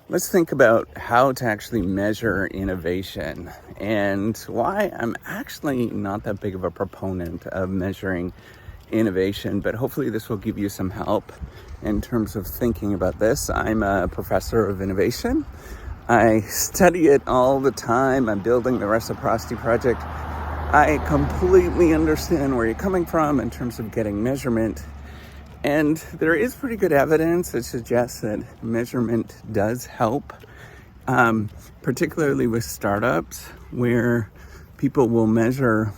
Let's think about how to actually measure innovation and why I'm actually not that big of a proponent of measuring innovation, but hopefully this will give you some help in terms of thinking about this. I'm a professor of innovation. I study it all the time. I'm building the Reciprocity Project. I completely understand where you're coming from in terms of getting measurement. And there is pretty good evidence that suggests that measurement does help, particularly with startups where people will measure,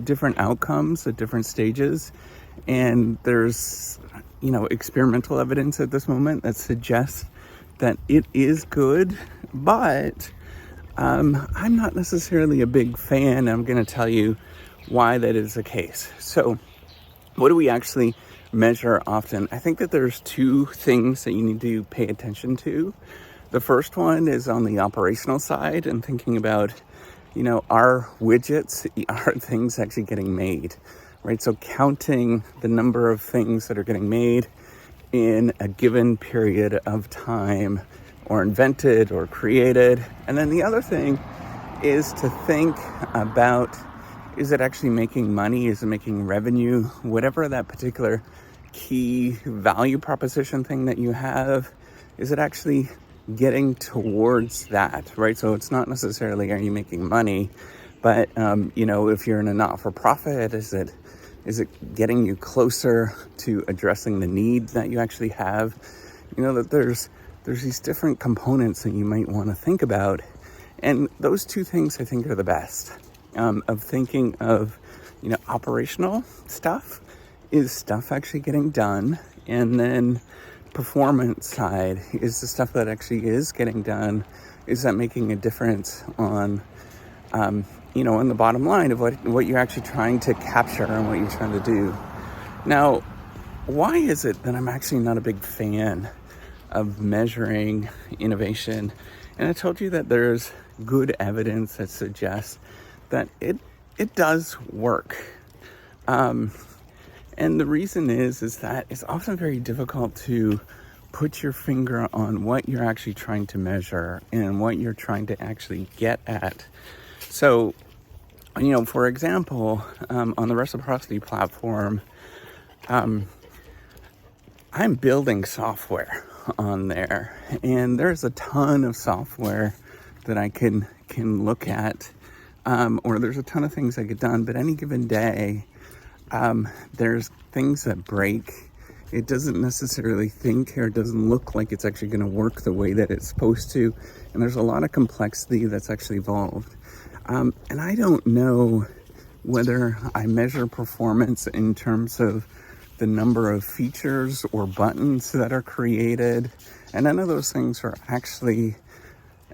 different outcomes at different stages. And there's, experimental evidence at this moment that suggests that it is good, but I'm not necessarily a big fan. I'm going to tell you why that is the case. So what do we actually measure often? I think that there's two things that you need to pay attention to. The first one is on the operational side and thinking about, are widgets, are things actually getting made, right? So counting the number of things that are getting made in a given period of time, or invented or created. And then the other thing is to think about, is it actually making money? Is it making revenue? Whatever that particular key value proposition thing that you have, is it actually getting towards that, right? So it's not necessarily are you making money, but if you're in a not-for-profit, is it getting you closer to addressing the need that you actually have? That there's these different components that you might want to think about, and those two things I think are the best. Of thinking of, operational stuff. Is stuff actually getting done? And then performance side, is the stuff that actually is getting done, is that making a difference on, on the bottom line of what you're actually trying to capture and what you're trying to do? Now, why is it that I'm actually not a big fan of measuring innovation? And I told you that there's good evidence that suggests that it does work. And the reason is that it's often very difficult to put your finger on what you're actually trying to measure and what you're trying to actually get at. So, for example, on the Reciprocity platform, I'm building software on there, and there's a ton of software that I can look at, or there's a ton of things that get done, but any given day, there's things that break. It doesn't necessarily think, or it doesn't look like it's actually going to work the way that it's supposed to, and there's a lot of complexity that's actually involved. And I don't know whether I measure performance in terms of the number of features or buttons that are created, and none of those things are actually,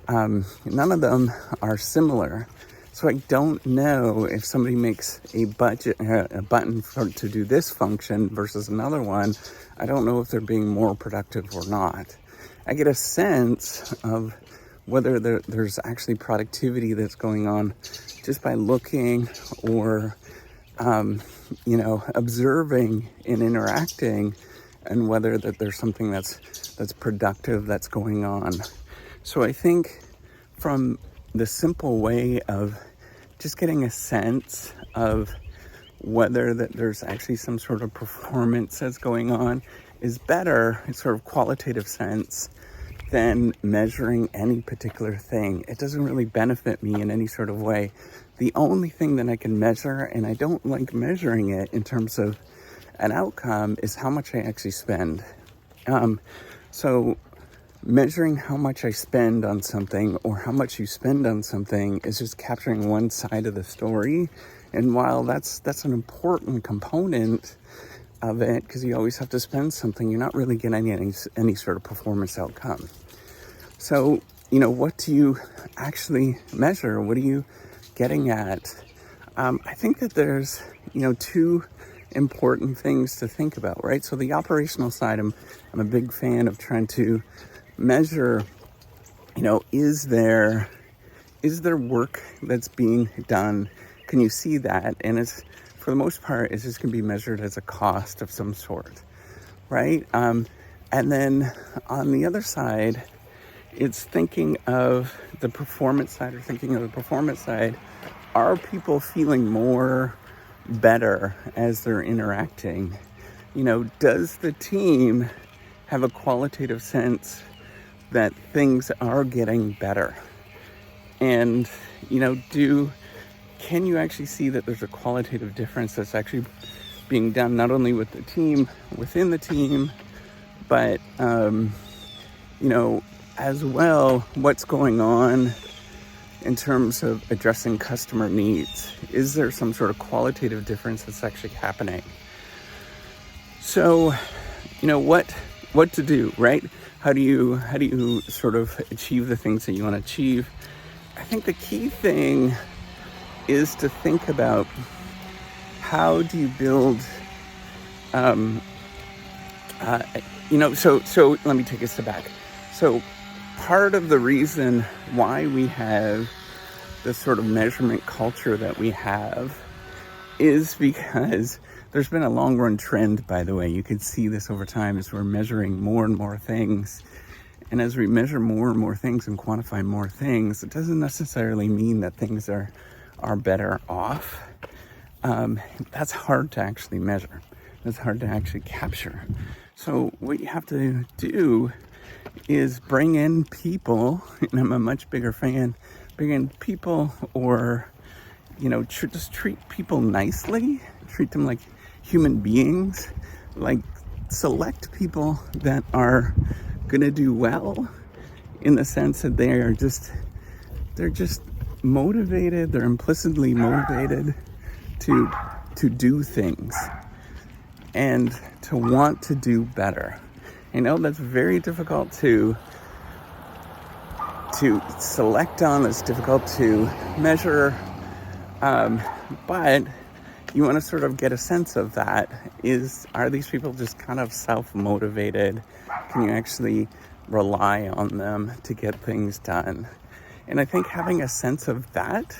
none of them are similar. So I don't know if somebody makes a button to do this function versus another one. I don't know if they're being more productive or not. I get a sense of whether there's actually productivity that's going on just by looking or, observing and interacting, and whether that there's something that's productive that's going on. So I think from the simple way of just getting a sense of whether that there's actually some sort of performance that's going on is better, in sort of qualitative sense, than measuring any particular thing. It doesn't really benefit me in any sort of way. The only thing that I can measure, and I don't like measuring it in terms of an outcome, is how much I actually spend. So measuring how much I spend on something, or how much you spend on something, is just capturing one side of the story. And while that's an important component of it, because you always have to spend something, you're not really getting any sort of performance outcome. So, what do you actually measure? What are you getting at? I think that there's, two important things to think about, right? So the operational side, I'm a big fan of trying to measure, is there work that's being done? Can you see that? And it's, for the most part, it's just going to be measured as a cost of some sort, right? And then on the other side, It's thinking of the performance side, or thinking of the performance side. Are people feeling more better as they're interacting? Does the team have a qualitative sense that things are getting better? And, can you actually see that there's a qualitative difference that's actually being done not only with the team, within the team, but, as well, what's going on in terms of addressing customer needs? Is there some sort of qualitative difference that's actually happening? So, what to do, right? How do you sort of achieve the things that you want to achieve? I think the key thing is to think about how do you build, so let me take a step back. So part of the reason why we have this sort of measurement culture that we have is because there's been a long run trend, by the way. You can see this over time as we're measuring more and more things. And as we measure more and more things and quantify more things, it doesn't necessarily mean that things are better off. That's hard to actually measure. That's hard to actually capture. So what you have to do is bring in people, and I'm a much bigger fan, bring in people, or, just treat people nicely, treat them like human beings, like select people that are gonna do well, in the sense that they're just motivated, they're implicitly motivated to do things and to want to do better. That's very difficult to select on, it's difficult to measure, but you want to sort of get a sense of that. Are these people just kind of self-motivated? Can you actually rely on them to get things done? And I think having a sense of that,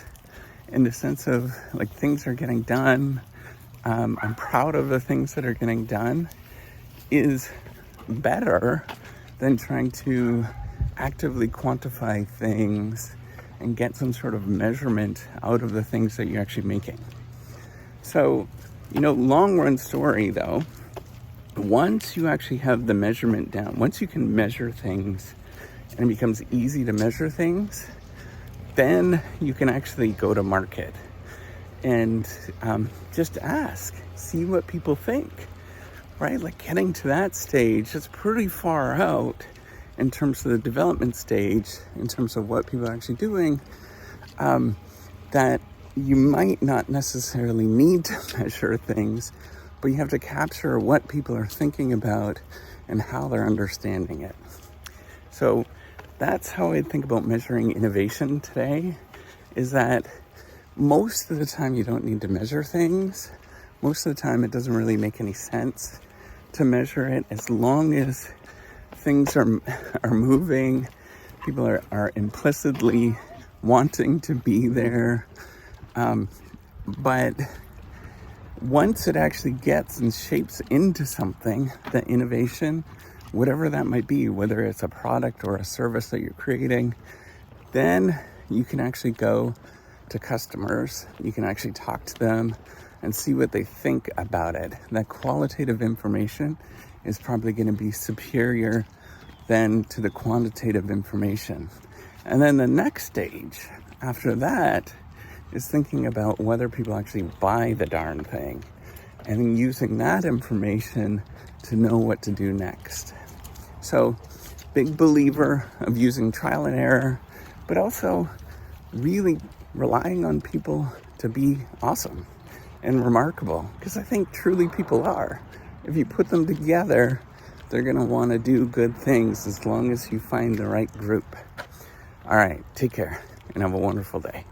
and the sense of like things are getting done, I'm proud of the things that are getting done, is better than trying to actively quantify things and get some sort of measurement out of the things that you're actually making. So, long run story though, once you actually have the measurement down, once you can measure things and it becomes easy to measure things, then you can actually go to market and just see what people think, right? Like getting to that stage, it's pretty far out in terms of the development stage, in terms of what people are actually doing, that you might not necessarily need to measure things, but you have to capture what people are thinking about and how they're understanding it. So that's how I think about measuring innovation today, is that most of the time you don't need to measure things. Most of the time it doesn't really make any sense to measure it, as long as things are moving, people are implicitly wanting to be there. But once it actually gets and shapes into something, the innovation, whatever that might be, whether it's a product or a service that you're creating, then you can actually go to customers, you can actually talk to them and see what they think about it. That qualitative information is probably going to be superior than to the quantitative information. And then the next stage after that is thinking about whether people actually buy the darn thing, and then using that information to know what to do next. So, big believer of using trial and error, but also really relying on people to be awesome and remarkable, because I think truly people are. If you put them together, they're going to want to do good things as long as you find the right group. All right, take care and have a wonderful day.